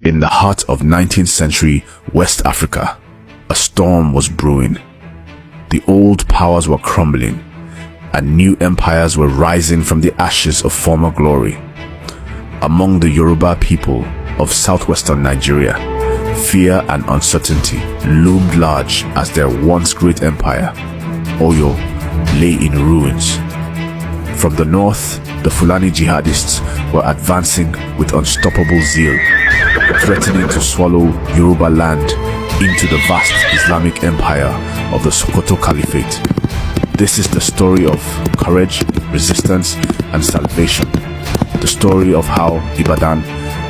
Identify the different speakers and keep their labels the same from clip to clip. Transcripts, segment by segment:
Speaker 1: In the heart of 19th century West Africa, a storm was brewing. The old powers were crumbling, and new empires were rising from the ashes of former glory. Among the Yoruba people of southwestern Nigeria, fear and uncertainty loomed large as their once great empire, Oyo, lay in ruins. From the north, the Fulani jihadists were advancing with unstoppable zeal, threatening to swallow Yoruba land into the vast Islamic empire of the Sokoto Caliphate. This is the story of courage, resistance, and salvation. The story of how Ibadan,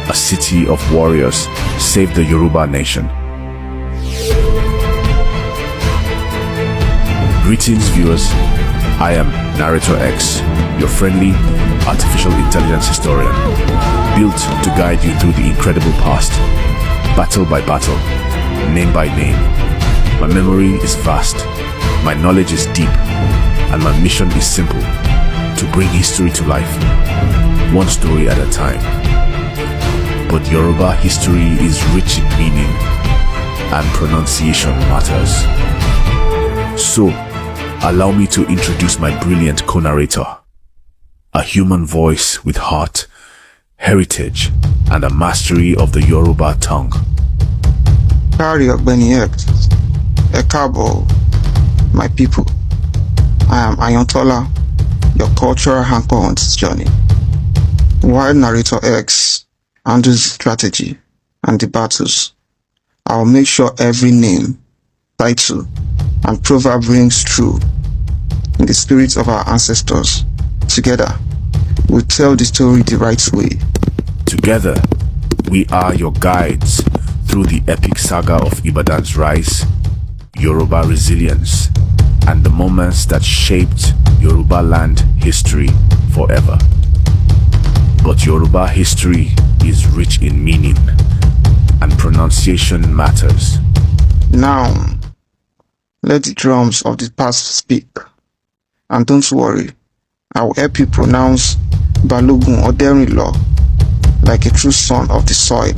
Speaker 1: a city of warriors, saved the Yoruba nation. Greetings, viewers. I am Narrator X, your friendly artificial intelligence historian, built to guide you through the incredible past, battle by battle, name by name. My memory is vast, my knowledge is deep, and my mission is simple: to bring history to life, one story at a time. But Yoruba history is rich in meaning, and pronunciation matters. So, allow me to introduce my brilliant co-narrator, a human voice with heart, heritage, and a mastery of the Yoruba tongue.
Speaker 2: Carry Ogbeni X, Ekabo, my people. I am Ayontola, your cultural anchor on this journey. While Narrator X handles strategy and the battles, I'll make sure every name, title, and proverb rings true in the spirit of our ancestors. Together, we'll tell the story the right way.
Speaker 1: Together, we are your guides through the epic saga of Ibadan's rise, Yoruba resilience, and the moments that shaped Yoruba land history forever. But Yoruba history is rich in meaning, and pronunciation matters.
Speaker 2: Now, let the drums of the past speak. And don't worry, I will help you pronounce Balogun Oderinlo like a true son of the soil.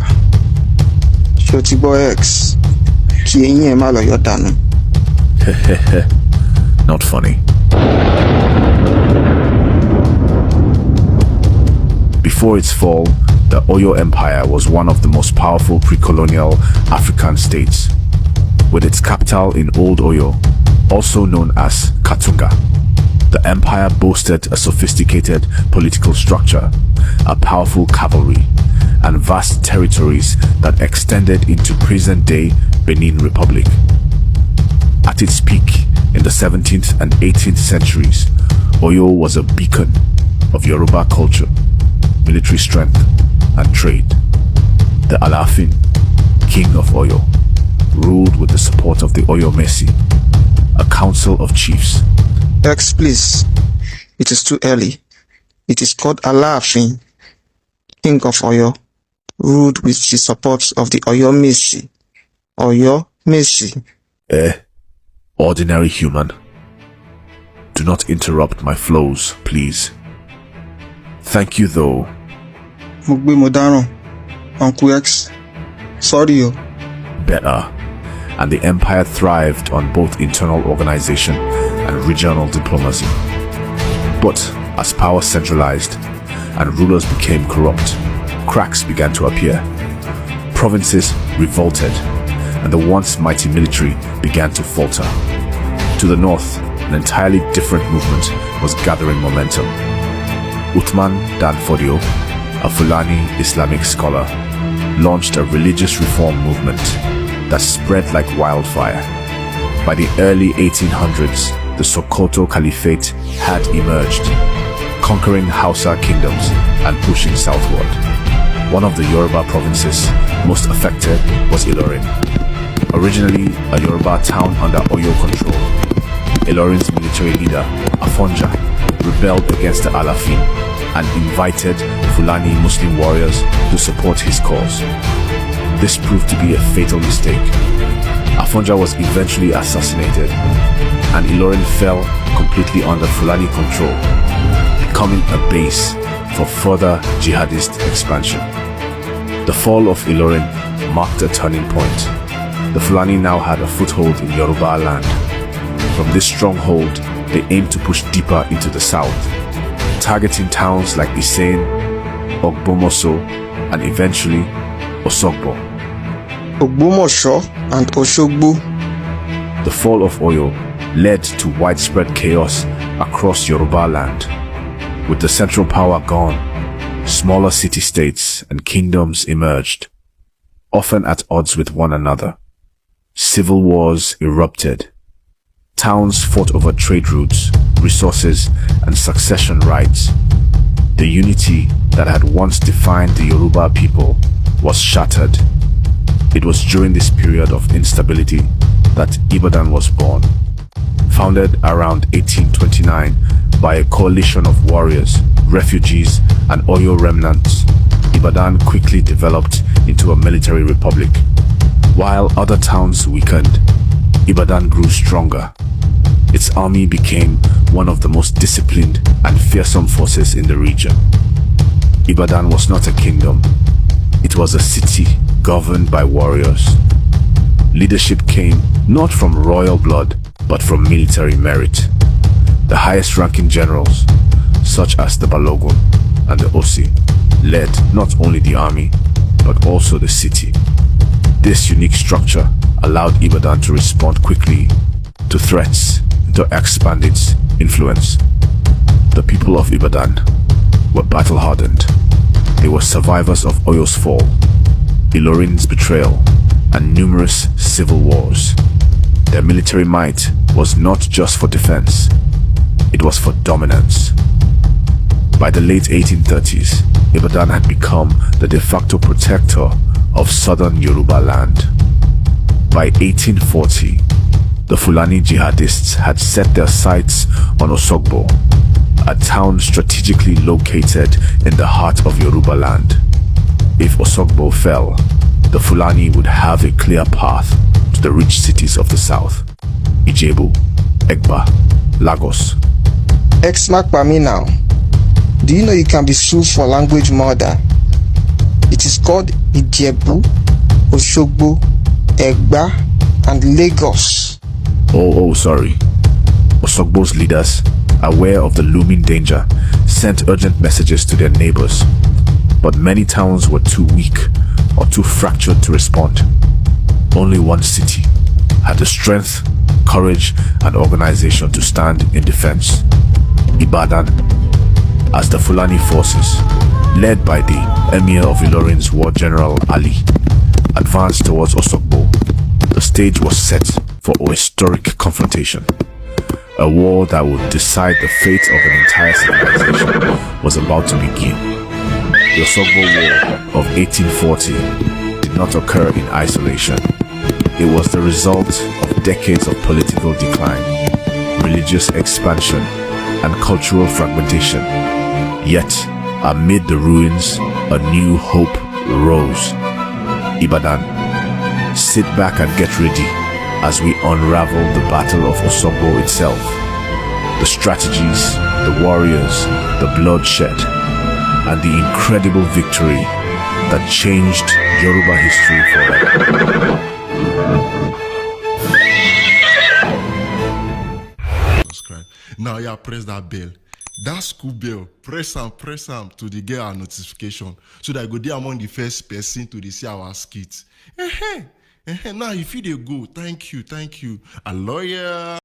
Speaker 2: Shotibo X, ki eyin e ma lo yo danu.
Speaker 1: Not funny. Before its fall, the Oyo Empire was one of the most powerful pre-colonial African states, with its capital in Old Oyo, also known as Katunga. The empire boasted a sophisticated political structure, a powerful cavalry, and vast territories that extended into present-day Benin Republic. At its peak in the 17th and 18th centuries, Oyo was a beacon of Yoruba culture, military strength, and trade. The Alafin, king of Oyo, ruled with the support of the Oyo Messi, a council of chiefs.
Speaker 2: X, please. It is too early. It is called Alafin, king of Oyo, ruled with the support of the Oyo Messi. Oyo Messi.
Speaker 1: Ordinary human. Do not interrupt my flows, please. Thank you, though.
Speaker 2: Mugbe Modano, Uncle X. Sorry, yo.
Speaker 1: Better. And the empire thrived on both internal organization and regional diplomacy. But as power centralized and rulers became corrupt, cracks began to appear. Provinces revolted, and the once mighty military began to falter. To the north, an entirely different movement was gathering momentum. Uthman Dan Fodio, a Fulani Islamic scholar, launched a religious reform movement that spread like wildfire. By the early 1800s, the Sokoto Caliphate had emerged, conquering Hausa kingdoms and pushing southward. One of the Yoruba provinces most affected was Ilorin. Originally a Yoruba town under Oyo control, Ilorin's military leader, Afonja, rebelled against the Alafin and invited Fulani Muslim warriors to support his cause. This proved to be a fatal mistake. Afonja was eventually assassinated, and Ilorin fell completely under Fulani control, becoming a base for further jihadist expansion. The fall of Ilorin marked a turning point. The Fulani now had a foothold in Yoruba land. From this stronghold, they aimed to push deeper into the south, targeting towns like Isen, Ogbomoso, and eventually Osogbo.
Speaker 2: Ogbomoso and Osogbo.
Speaker 1: The fall of Oyo led to widespread chaos across Yoruba land. With the central power gone, smaller city-states and kingdoms emerged, often at odds with one another. Civil wars erupted. Towns fought over trade routes, resources, and succession rights. The unity that had once defined the Yoruba people was shattered. It was during this period of instability that Ibadan was born. Founded around 1829 by a coalition of warriors, refugees, and Oyo remnants, Ibadan quickly developed into a military republic. While other towns weakened, Ibadan grew stronger. Its army became one of the most disciplined and fearsome forces in the region. Ibadan was not a kingdom. It was a city governed by warriors. Leadership came not from royal blood, but from military merit. The highest-ranking generals, such as the Balogun and the Osi, led not only the army, but also the city. This unique structure allowed Ibadan to respond quickly to threats and to expand its influence. The people of Ibadan were battle-hardened. They were survivors of Oyo's fall, Ilorin's betrayal, and numerous civil wars. Their military might was not just for defense, it was for dominance. By the late 1830s, Ibadan had become the de facto protector of southern Yoruba land. By 1840, the Fulani jihadists had set their sights on Osogbo, a town strategically located in the heart of Yoruba land. If Osogbo fell, the Fulani would have a clear path to the rich cities of the south: Ijebu, Egba, Lagos.
Speaker 2: X-Mark by me now. Do you know you can be sued for language murder? It is called Ijebu, Osogbo, Egba, and Lagos.
Speaker 1: Oh, sorry. Osogbo's leaders, aware of the looming danger, sent urgent messages to their neighbors. But many towns were too weak or too fractured to respond. Only one city had the strength, courage, and organization to stand in defense: Ibadan. As the Fulani forces, led by the Emir of Ilorin's war general Ali, advanced towards Osogbo, the stage was set for a historic confrontation. A war that would decide the fate of an entire civilization was about to begin. The Osogbo War of 1840 did not occur in isolation. It was the result of decades of political decline, religious expansion, and cultural fragmentation. Yet, amid the ruins, a new hope rose. Ibadan, sit back and get ready as we unravel the battle of Osogbo itself. The strategies, the warriors, the bloodshed, and the incredible victory that changed Yoruba history forever.
Speaker 3: Now, yeah, press that bell. That school bell, press am to the get our notification so that I go there among the first person to see our skits. Now, if you dey go, thank you. A lawyer.